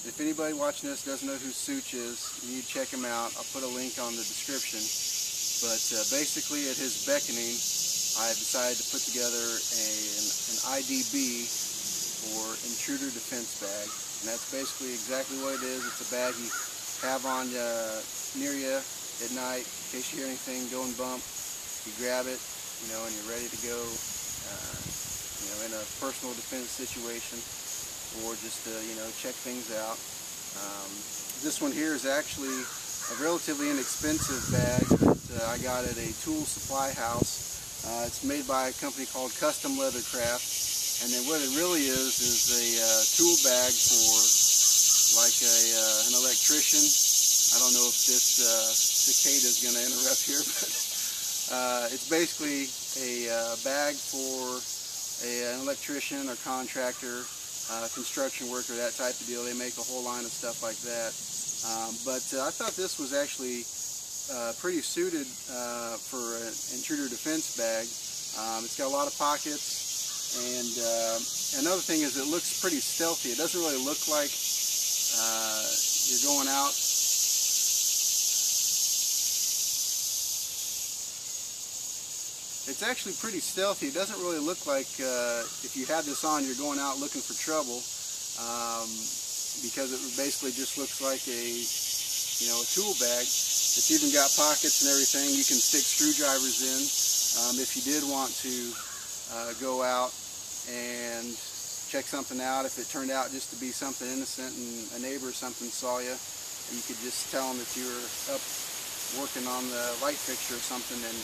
if anybody watching this doesn't know who Such is, you need to check him out. I'll put a link on the description. But basically, at his beckoning, I decided to put together an IDB, or Intruder Defense Bag. And that's basically exactly what it is. It's a bag you have on near you at night in case you hear anything going bump. You grab it, and you're ready to go, in a personal defense situation, or just to, check things out. This one here is actually a relatively inexpensive bag that I got at a tool supply house. It's made by a company called Custom Leathercraft, and then what it really is a tool bag for like an electrician. I don't know if this cicada is going to interrupt here, but it's basically a bag for an electrician or contractor, construction worker, that type of deal. They make a whole line of stuff like that. But I thought this was actually pretty suited for an intruder defense bag. It's got a lot of pockets, and another thing is it looks pretty stealthy. It doesn't really look like you're going out. It's actually pretty stealthy. It doesn't really look like if you have this on, you're going out looking for trouble, because it basically just looks like a tool bag. It's even got pockets and everything. You can stick screwdrivers in if you did want to go out and check something out. If it turned out just to be something innocent and a neighbor or something saw you, you could just tell them that you were up working on the light fixture or something, and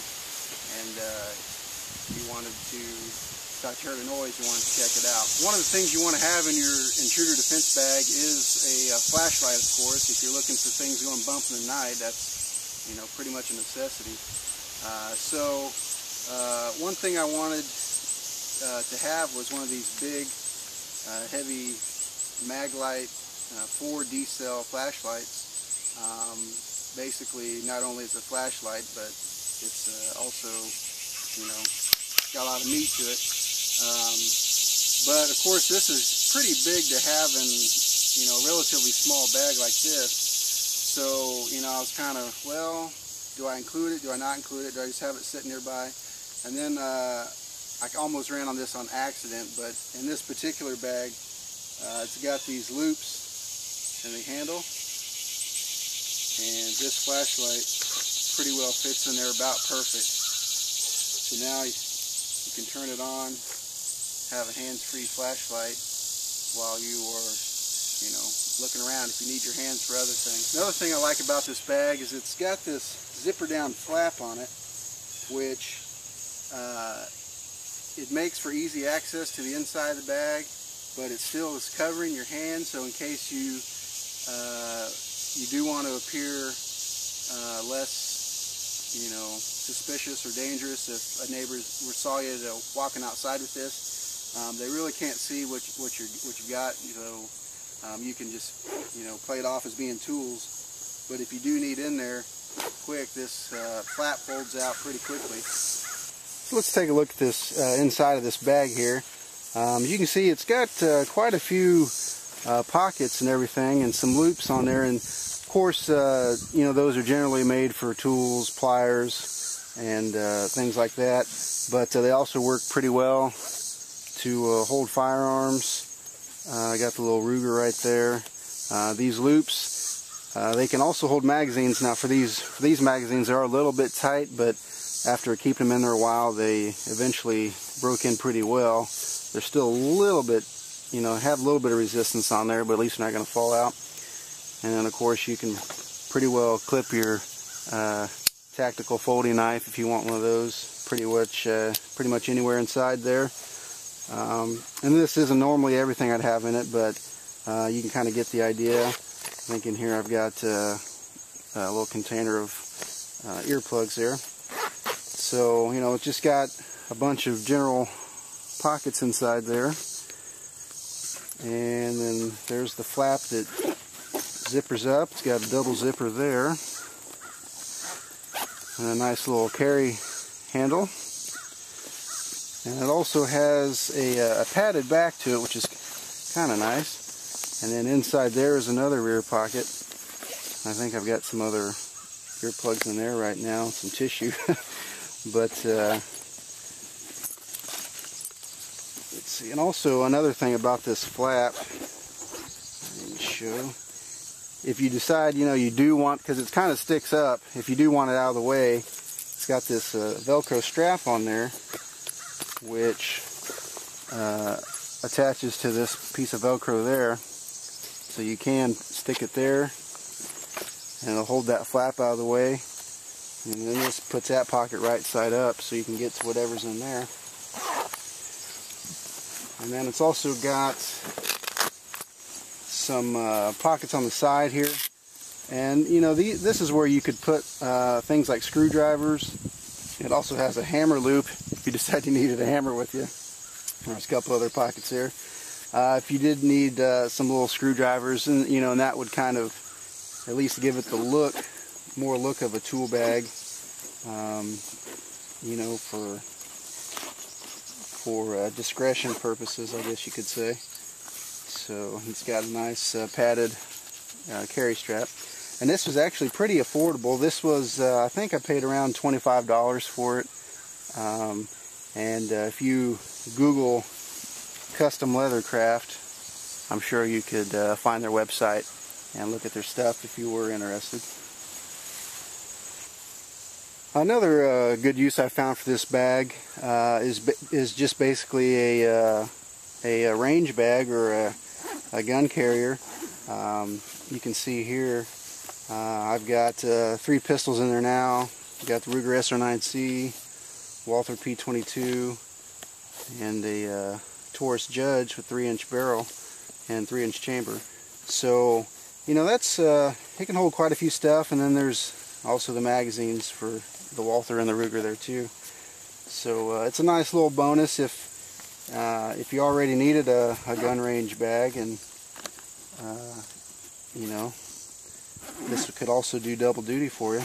you wanted to, thought you heard a noise, you wanted to check it out. One of the things you want to have in your intruder defense bag is a flashlight, of course. If you're looking for things going bump in the night, that's pretty much a necessity. So one thing I wanted to have was one of these big, heavy Maglite 4D cell flashlights. Basically, not only is it a flashlight, but it's also, got a lot of meat to it. But of course, this is pretty big to have in, a relatively small bag like this. So, I was kind of, well, do I include it? Do I not include it? Do I just have it sitting nearby? And then I almost ran on this on accident, but in this particular bag, it's got these loops in the handle, and this flashlight pretty well fits in there about perfect. So now you can turn it on, have a hands-free flashlight while you are, looking around if you need your hands for other things. Another thing I like about this bag is it's got this zipper down flap on it, which it makes for easy access to the inside of the bag, but it still is covering your hand, so in case you do want to appear less suspicious or dangerous, if a neighbor saw you walking outside with this, they really can't see what you got, so you can just play it off as being tools. But if you do need in there quick, this flap folds out pretty quickly. So let's take a look at this inside of this bag here. You can see it's got quite a few pockets and everything, and some loops on there, and of course, those are generally made for tools, pliers, and things like that. But they also work pretty well to hold firearms. I got the little Ruger right there. These loops, they can also hold magazines. Now, for these magazines, they are a little bit tight, but after keeping them in there a while, they eventually broke in pretty well. They're still a little bit, have a little bit of resistance on there, but at least they're not going to fall out. And then, of course, you can pretty well clip your tactical folding knife if you want one of those. Pretty much anywhere inside there. And this isn't normally everything I'd have in it, but you can kind of get the idea. I think in here I've got a little container of earplugs there. So, it's just got a bunch of general pockets inside there. And then there's the flap that zippers up. It's got a double zipper there. And a nice little carry handle. And it also has a padded back to it, which is kind of nice. And then inside there is another rear pocket. I think I've got some other earplugs in there right now, some tissue. But let's see. And also another thing about this flap, let me show. If you decide, you do want, because it kind of sticks up, if you do want it out of the way, it's got this Velcro strap on there, which attaches to this piece of Velcro there. So you can stick it there, and it'll hold that flap out of the way. And then this puts that pocket right side up, so you can get to whatever's in there. And then it's also got some pockets on the side here. And this is where you could put things like screwdrivers. It also has a hammer loop if you decide you needed a hammer with you. There's a couple other pockets there. If you did need some little screwdrivers, and and that would kind of at least give it the more look of a tool bag, for discretion purposes, I guess you could say. So it's got a nice padded carry strap. And this was actually pretty affordable. This was, I think I paid around $25 for it. And if you Google Custom Leathercraft, I'm sure you could find their website and look at their stuff if you were interested. Another good use I found for this bag is just basically a range bag or a gun carrier. You can see here I've got 3 pistols in there now. I've got the Ruger SR9C, Walther P22, and a Taurus Judge with 3-inch barrel and 3-inch chamber. So that's it can hold quite a few stuff, and then there's also the magazines for the Walther and the Ruger there too. So it's a nice little bonus if you already needed a gun range bag, and this could also do double duty for you.